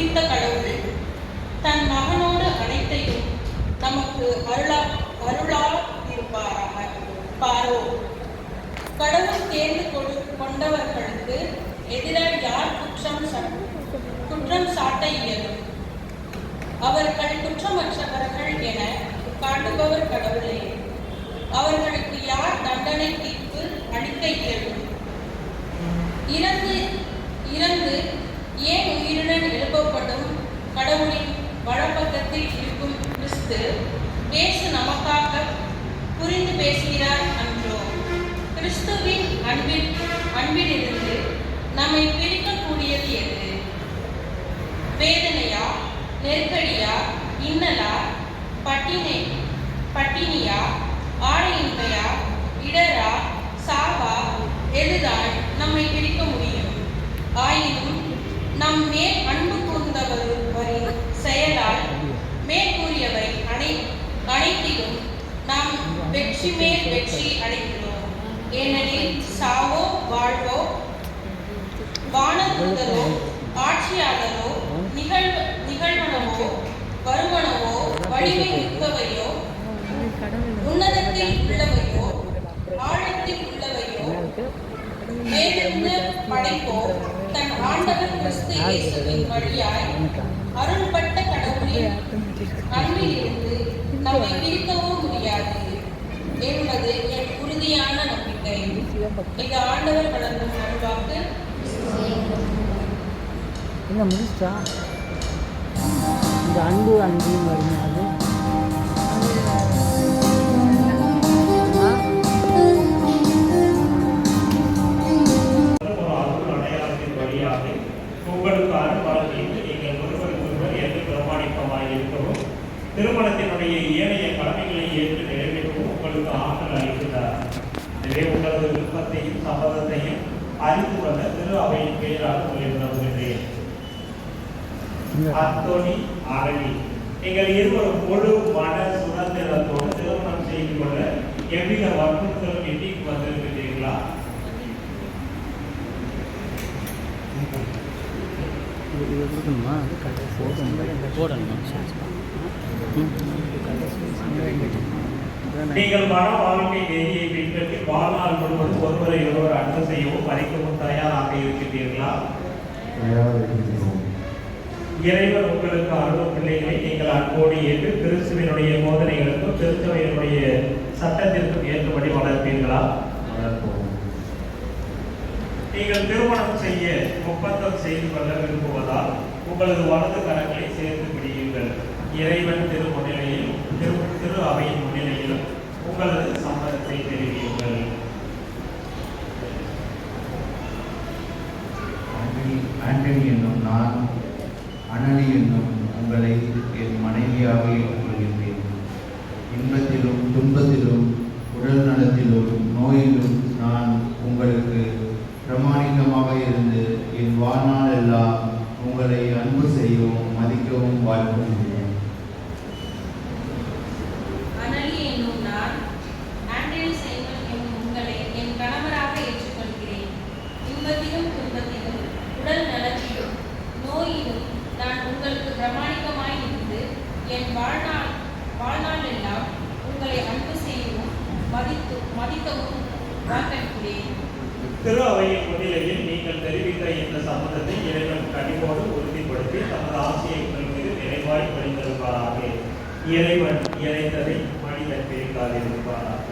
அன்புமிக்க கடவுள் தன் மகனோடு அனைத்தையும் நமக்கு அருளா இருப்பாரோ. கடவுள் தேர்ந்து கொண்டவர்களுக்கு எதிராக யார் குற்றம் சாட்ட இயலும்? அவர்கள் குற்றமற்றவர்கள் என காட்டுபவர் கடவுளே. அவர்களுக்கு யார் தண்டனை தீர்ப்பு அளிக்க இயலும்? இறந்து ஏன் உயிருடன் எழுப்பப்படும் கடவுளின் வலப்பக்கத்தில் இருக்கும் கிறிஸ்து இயேசு நமக்காக புரிந்து பேசுகிறார் அன்றோ? கிறிஸ்துவின் அன்பிலிருந்து நம்மை பிரிக்கக்கூடியது எது? வேதனையா, நெருக்கடியா, இன்னலா, பட்டினியா, ஆடையின்மையா, இடரா, சாவா, எதுதான் நம்மை பிரிக்க முடியும்? ஆயினும் நம் மேல் அன்பு கூர்ந்தவரின் செயலால் மேற்கூறியவை அனைத்திலும் நாம் வெற்றி மேல் வெற்றி அடைகிறோம். ஏனெனில் சாவோ வாழ்வோ, வானதூதரோ, ஆட்சியாளரோ, நிகழ்வனவோ, வருவனவோ, வலிமை மிக்கவையோ, உன்னதத்தில் உள்ளவையோ, ஆழத்தில் உள்ளவையோ, வேறெந்த படைப்போ தன் ஆண்டவர் கிறிஸ்து இயேசுவின் வழியாய் அருள்பட்ட கடவுளின் அன்பிலிருந்து நம்மை பிரிக்கவும் முடியாது என்பது என் உறுதியான நம்பிக்கை. இது ஆண்டவர் வழங்கும் அருள்வாக்கு. முடிச்சா இந்த அன்பு வருமாறு உங்களுக்கான வாழ்க்கையில் நீங்கள் ஒருவருக்கொருவர் என்று பிரமாணிக்கமாக இருக்கவும், திருமணத்தினுடைய ஏனைய கடமைகளை ஏற்று நிறைவேற்றவும் உங்களுக்கு ஆற்றல் அளிக்கிறார். எனவே உங்களது விருப்பத்தையும் சம்மதத்தையும் அறிந்து கொள்ள திரு அவையின் பெயரால் உங்களை விரும்புகின்றேன். அந்தோனி அரவி, நீங்கள் இருவரும் முழு மன சுதந்திரத்தோடு திருமணம் செய்து கொள்ள எவ்வித வற்புறுத்தலும் எண்ணிக்கு வந்திருக்கிறீர்களா? நீங்கள் மன வாழ்க்கை நெறியை பின்பற்றி வாழ்நாள் முழுவதும் ஒருவரை ஒருவர் அன்பு செய்யவும் மதிக்கவும் தயாராக இருக்கின்றீர்களா? இறைவன் உங்களுக்கு அருளும் பிள்ளைகளை நீங்கள் அன்போடு ஏற்று கிறிஸ்துவினுடைய போதனைகளுக்கும் திருச்சபையினுடைய சட்டத்திற்கும் ஏற்றபடி வளர்ப்பீர்களா? நீங்கள் திருமணம் செய்ய ஒப்பந்தம் செய்து கொள்ள விரும்புவதால் உங்களது வலது கரங்களை சேர்த்து பிடியுங்கள். இறைவன் முன்னிலையில் திரு அவையின் முன்னிலையிலும் உங்களது சம்மதத்தை தெரிவியுங்கள். ஆண்டனி என்னும் நான், அனலி என்னும் உங்களை என் மனைவியாக ஏற்றுக்கொள்கின்றேன். இன்பத்திலும் துன்பத்திலும் உடல் நலத்திலும் நோயிலும் நான் உங்களுக்கு பிரமாணிக்கமாக இருந்து என் வாழ்நாள் எல்லாம் உங்களை அன்பு செய்யவும் மதிக்கவும் வாழ்க்கின்றேன். அனலி என்னும் நான், ஆண்டனி சைமன் என்னும் உங்களை என் கணவராக ஏற்றுக்கொள்கிறேன். இன்பத்திலும் துன்பத்திலும் உடல் நலத்திலும் நோயிலும் நான் உங்களுக்கு பிரமாணிக்கமாய் இருந்து என் வாழ்நாள் எல்லாம் உங்களை அன்பு செய்யவும் மதிக்கவும் வாக்களிக்கிறேன். திரு அவையின் முன்னிலையில் நீங்கள் தெரிவித்த இந்த சம்மதத்தை இறைவன் கனிவோடு உறுதிப்படுத்தி தமது ஆசையை உங்கள் மீது நிறைவாய் பணிந்திருப்பாராக. இறைவன் இறைத்ததை மனிதன் பிரிக்காதிருப்பாராக.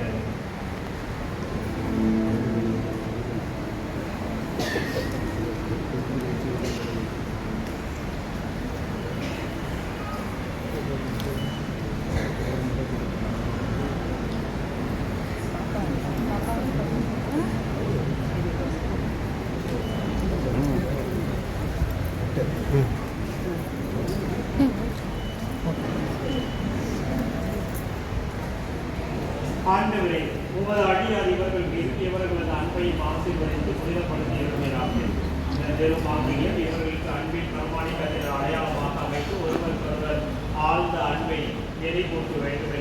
ஆண்டவரே, உமது அடியார் இவர்கள் மீது இவர்களது அன்பையும் ஆசீர்வதித்து புனிதப்படுத்தி இருக்கிறார்கள். இந்த பெருமாமையில் இவர்களுக்கு அன்பின் பிரமாணிக்கத்தின் அடையாளமாக அமைத்து ஒருவருக்கொருவர் ஆழ்ந்த அன்பை எதை போட்டு வேண்டும்